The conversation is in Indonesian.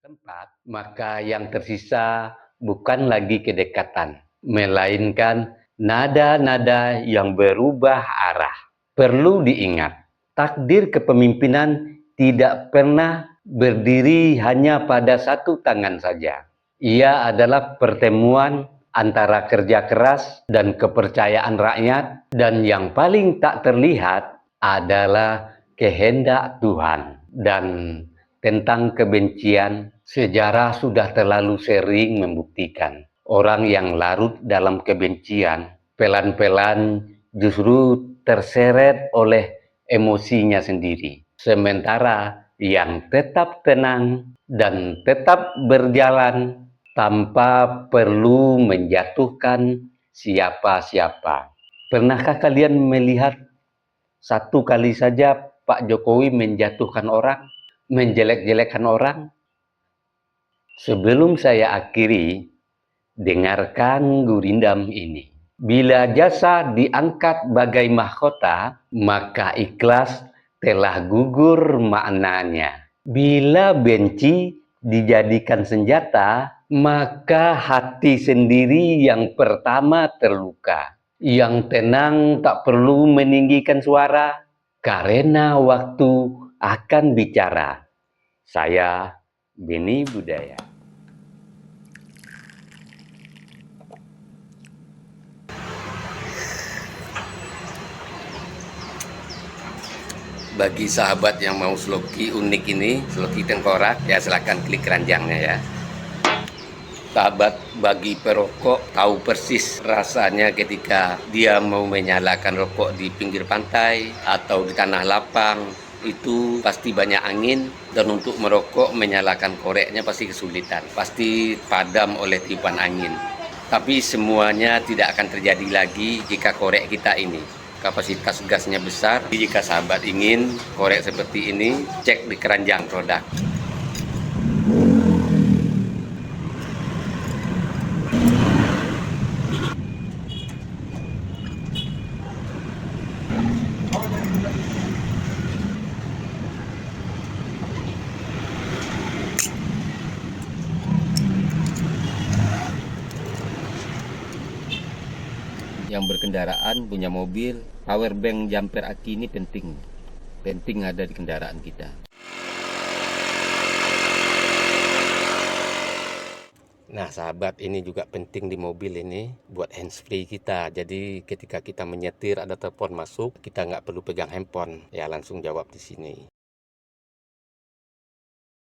tempat, maka yang tersisa bukan lagi kedekatan, melainkan nada-nada yang berubah arah. Perlu diingat, takdir kepemimpinan tidak pernah berdiri hanya pada satu tangan saja. Ia adalah pertemuan antara kerja keras dan kepercayaan rakyat, dan yang paling tak terlihat adalah kehendak Tuhan. Dan tentang kebencian, sejarah sudah terlalu sering membuktikan orang yang larut dalam kebencian pelan-pelan justru terseret oleh emosinya sendiri. Sementara yang tetap tenang dan tetap berjalan tanpa perlu menjatuhkan siapa-siapa. Pernahkah kalian melihat satu kali saja Pak Jokowi menjatuhkan orang, menjelek-jelekkan orang? Sebelum saya akhiri, dengarkan gurindam ini. Bila jasa diangkat bagai mahkota, maka ikhlas telah gugur maknanya. Bila benci dijadikan senjata, maka hati sendiri yang pertama terluka. Yang tenang tak perlu meninggikan suara, karena waktu akan bicara. Saya Beni Budaya. Bagi sahabat yang mau sloki unik ini, sloki tengkorak, ya silahkan klik keranjangnya ya. Sahabat bagi perokok tahu persis rasanya ketika dia mau menyalakan rokok di pinggir pantai atau di tanah lapang. Itu pasti banyak angin, dan untuk merokok menyalakan koreknya pasti kesulitan, pasti padam oleh tiupan angin. Tapi semuanya tidak akan terjadi lagi jika korek kita ini kapasitas gasnya besar. Jika sahabat ingin korek seperti ini, cek di keranjang produk. Yang berkendaraan punya mobil, power bank jumper aki ini penting ada di kendaraan kita. Nah sahabat, ini juga penting di mobil ini buat handsfree kita. Jadi ketika kita menyetir ada telepon masuk, kita nggak perlu pegang handphone, ya langsung jawab di sini.